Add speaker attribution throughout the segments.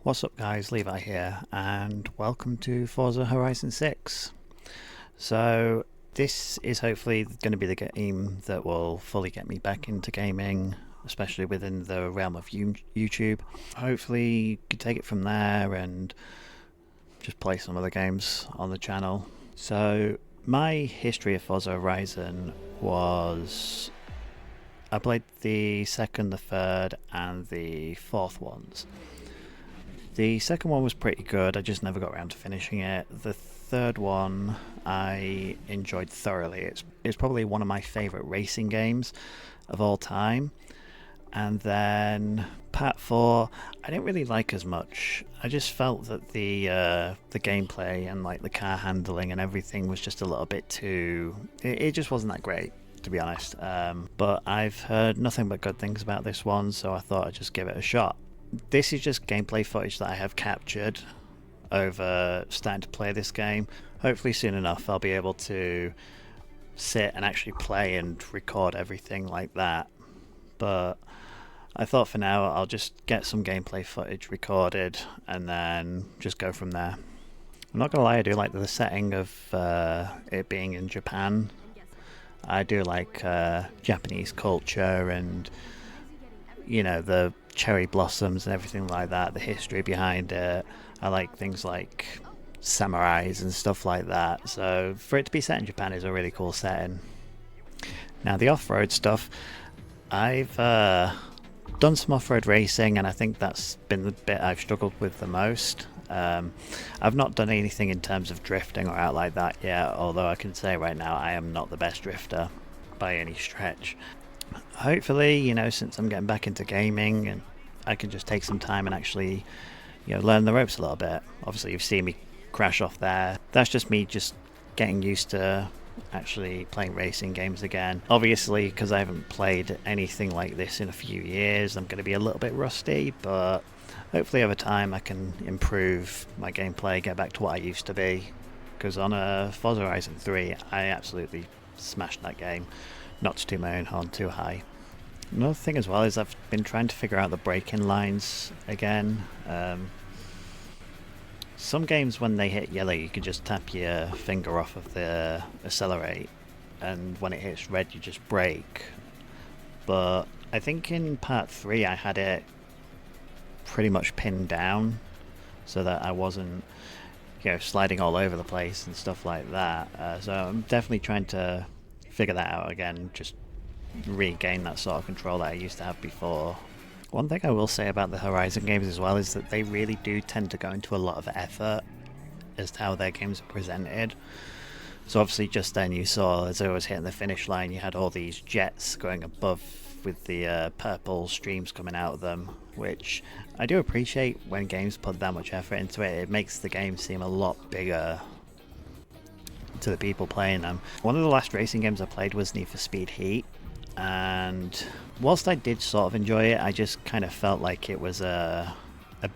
Speaker 1: What's up guys, Levi here, and welcome to Forza Horizon 6. So this is hopefully going to be the game that will fully get me back into gaming, especially within the realm of YouTube. Hopefully you can take it from there and just play some other games on the channel. So my history of Forza Horizon was I played the second, the third and the fourth ones. The second one was pretty good, I just never got around to finishing it. The third one I enjoyed thoroughly. It's probably one of my favourite racing games of all time. And then Part 4 I didn't really like as much. I just felt that the gameplay and like the car handling and everything was just a little bit too... It just wasn't that great, to be honest. But I've heard nothing but good things about this one, so I thought I'd just give it a shot. This is just gameplay footage that I have captured over starting to play this game. Hopefully soon enough I'll be able to sit and actually play and record everything like that. But I thought for now I'll just get some gameplay footage recorded and then just go from there. I'm not gonna lie, I do like the setting of it being in Japan. I do like Japanese culture and, you know, the cherry blossoms and everything like that, the history behind it. I like things like samurais and stuff like that, so for it to be set in Japan is a really cool setting. Now the off-road stuff, I've done some off-road racing and I think that's been the bit I've struggled with the most. I've not done anything in terms of drifting or out like that yet, although I can say right now I am not the best drifter by any stretch. Hopefully, you know, since I'm getting back into gaming, and I can just take some time and actually, you know, learn the ropes a little bit. Obviously you've seen me crash off there. That's just me just getting used to actually playing racing games again. Obviously, because I haven't played anything like this in a few years, I'm going to be a little bit rusty, but hopefully over time I can improve my gameplay, get back to what I used to be. Because on Forza Horizon 3, I absolutely smashed that game. Not to toot my own horn too high. Another thing as well is I've been trying to figure out the braking lines again. Some games when they hit yellow you can just tap your finger off of the accelerate, and when it hits red you just brake. But I think in part 3 I had it pretty much pinned down so that I wasn't, you know, sliding all over the place and stuff like that. So I'm definitely trying to figure that out again, just regain that sort of control that I used to have before. One thing I will say about the Horizon games as well is that they really do tend to go into a lot of effort as to how their games are presented. So obviously just then you saw, as I was hitting the finish line, you had all these jets going above with the purple streams coming out of them, which I do appreciate when games put that much effort into it. It makes the game seem a lot bigger to the people playing them. One of the last racing games I played was Need for Speed Heat, and whilst I did sort of enjoy it, I just kind of felt like it was a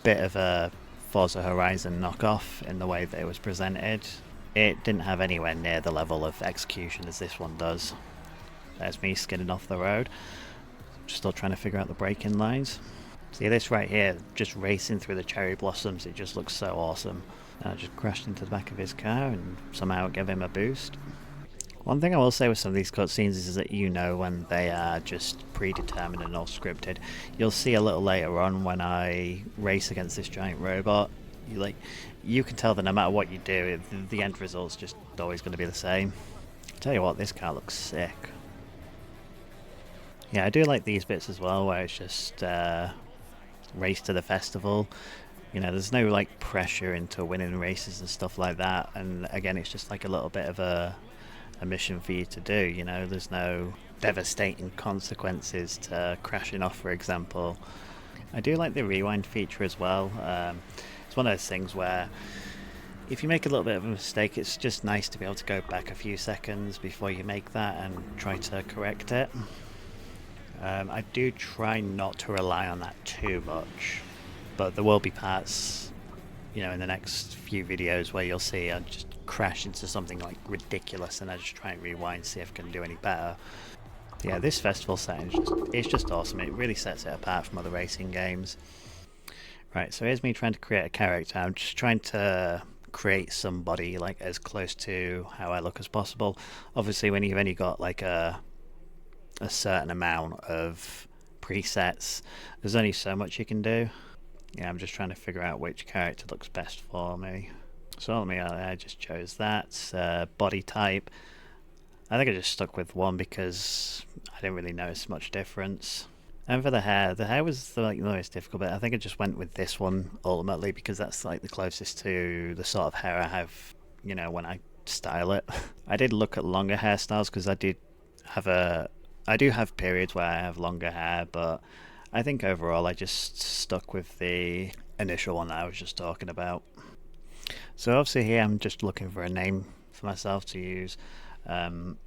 Speaker 1: bit of a Forza Horizon knockoff in the way that it was presented. It didn't have anywhere near the level of execution as this one does. There's me skidding off the road. Just still trying to figure out the braking lines. See this right here, just racing through the cherry blossoms, it just looks so awesome. And I just crashed into the back of his car and somehow gave him a boost. One thing I will say with some of these cutscenes is that you know when they are just predetermined and all scripted. You'll see a little later on when I race against this giant robot, you can tell that no matter what you do, the end result's just always going to be the same. I'll tell you what, this car looks sick. Yeah, I do like these bits as well, where it's just race to the festival. You know, there's no like pressure into winning races and stuff like that, and again it's just like a little bit of a mission for you to do. You know, there's no devastating consequences to crashing off, for example. I do like the rewind feature as well. It's one of those things where if you make a little bit of a mistake, it's just nice to be able to go back a few seconds before you make that and try to correct it. I do try not to rely on that too much, but there will be parts, you know, in the next few videos where you'll see I just crash into something like ridiculous and I just try and rewind, see if I can do any better. Yeah, this festival setting it's just awesome. It really sets it apart from other racing games. Right, so here's me trying to create a character. I'm just trying to create somebody like as close to how I look as possible. Obviously, when you've only got like a certain amount of presets, there's only so much you can do. Yeah, I'm just trying to figure out which character looks best for me. So I just chose that. Body type, I think I just stuck with one because I didn't really notice much difference. And for the hair was the most difficult bit. I think I just went with this one ultimately because that's like the closest to the sort of hair I have, when I style it. I did look at longer hairstyles because I do have periods where I have longer hair, but I think overall I just stuck with the initial one that I was just talking about. So obviously here I'm just looking for a name for myself to use. Um,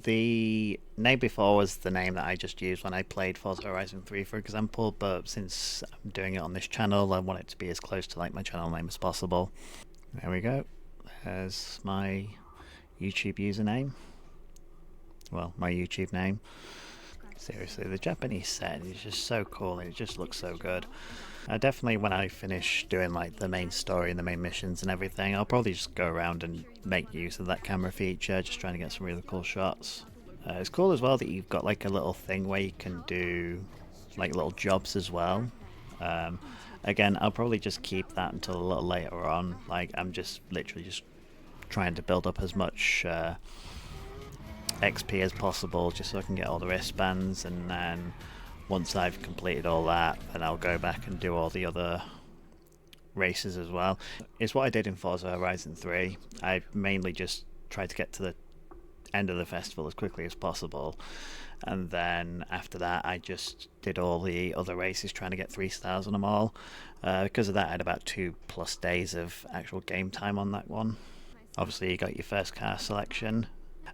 Speaker 1: the name before was the name that I just used when I played Forza Horizon 3, for example, but since I'm doing it on this channel, I want it to be as close to like my channel name as possible. There we go. There's my YouTube username. Well, my YouTube name. Seriously, the Japanese setting is just so cool and it just looks so good. Definitely when I finish doing like the main story and the main missions and everything, I'll probably just go around and make use of that camera feature, just trying to get some really cool shots. It's cool as well that you've got like a little thing where you can do like little jobs as well. Again, I'll probably just keep that until a little later on. Like I'm just literally just trying to build up as much XP as possible just so I can get all the wristbands, and then once I've completed all that, then I'll go back and do all the other races as well. It's what I did in Forza Horizon 3. I mainly just tried to get to the end of the festival as quickly as possible, and then after that I just did all the other races trying to get 3 stars on them all. Because of that I had about 2+ days of actual game time on that one. Obviously you got your first car selection.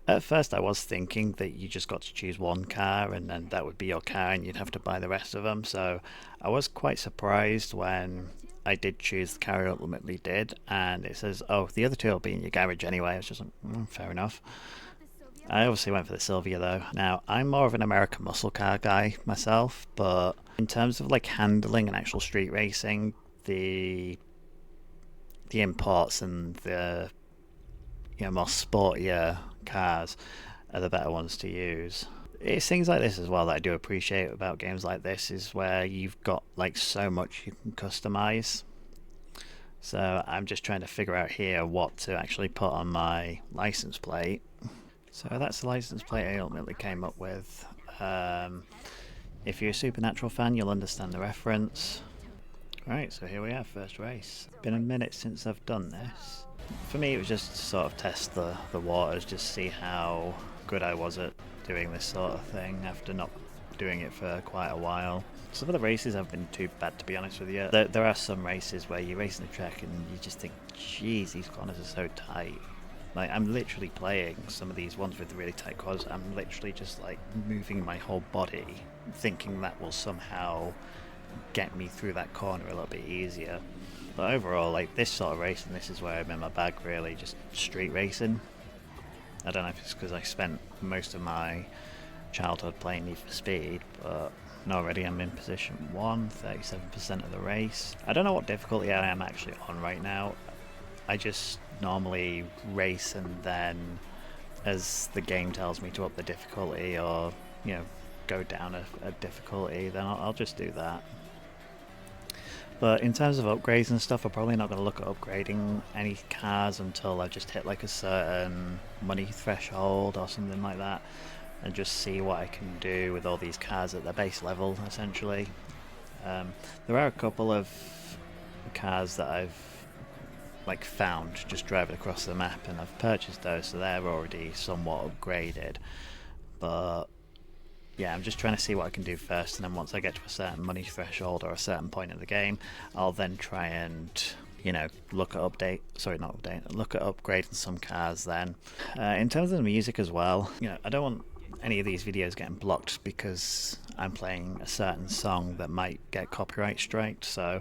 Speaker 1: At first I was thinking that you just got to choose one car and then that would be your car and you'd have to buy the rest of them, so I was quite surprised when I did choose the car I ultimately did and it says, oh, the other two will be in your garage anyway. I was just like, fair enough. I obviously went for the Sylvia though. Now, I'm more of an American muscle car guy myself, but in terms of like handling and actual street racing, the imports and the more sportier cars are the better ones to use. It's things like this as well that I do appreciate about games like this, is where you've got like so much you can customize. So I'm just trying to figure out here what to actually put on my license plate. So that's the license plate I ultimately came up with. If you're a Supernatural fan, you'll understand the reference. Right, so here we are, first race. Been a minute since I've done this. For me, it was just to sort of test the waters, just see how good I was at doing this sort of thing after not doing it for quite a while. Some of the races haven't been too bad, to be honest with you. There are some races where you're racing the track and you just think, geez, these corners are so tight. Like, I'm literally playing some of these ones with the really tight corners. I'm literally just like moving my whole body, thinking that will somehow get me through that corner a little bit easier. But overall, like this sort of racing, this is where I'm in my bag really, just street racing. I don't know if it's because I spent most of my childhood playing Need for Speed, but already I'm in position 1, 37% of the race. I don't know what difficulty I am actually on right now. I just normally race and then as the game tells me to up the difficulty or, go down a difficulty, then I'll just do that. But in terms of upgrades and stuff, I'm probably not going to look at upgrading any cars until I've just hit like a certain money threshold or something like that, and just see what I can do with all these cars at their base level, essentially. There are a couple of cars that I've like found just driving across the map, and I've purchased those, so they're already somewhat upgraded. But yeah, I'm just trying to see what I can do first, and then once I get to a certain money threshold or a certain point in the game, I'll then try and look at upgrading some cars then. In terms of the music as well, I don't want any of these videos getting blocked because I'm playing a certain song that might get copyright striked. So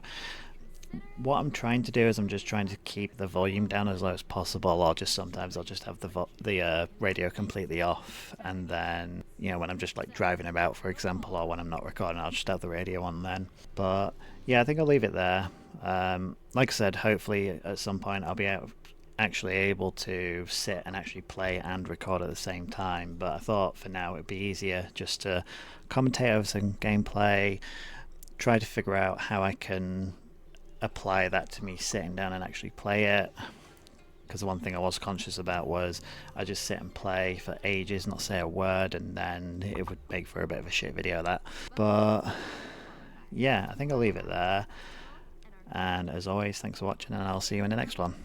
Speaker 1: what I'm trying to do is I'm just trying to keep the volume down as low as possible, or just sometimes I'll just have the radio completely off, and then when I'm just like driving about, for example, or when I'm not recording, I'll just have the radio on then. But yeah, I think I'll leave it there. Like I said, hopefully at some point I'll be actually able to sit and actually play and record at the same time. But I thought for now it'd be easier just to commentate over some gameplay, try to figure out how I can apply that to me sitting down and actually play it. Because the one thing I was conscious about was I just sit and play for ages, not say a word, and then it would make for a bit of a shit video, that. But yeah, I think I'll leave it there. And as always, thanks for watching, and I'll see you in the next one.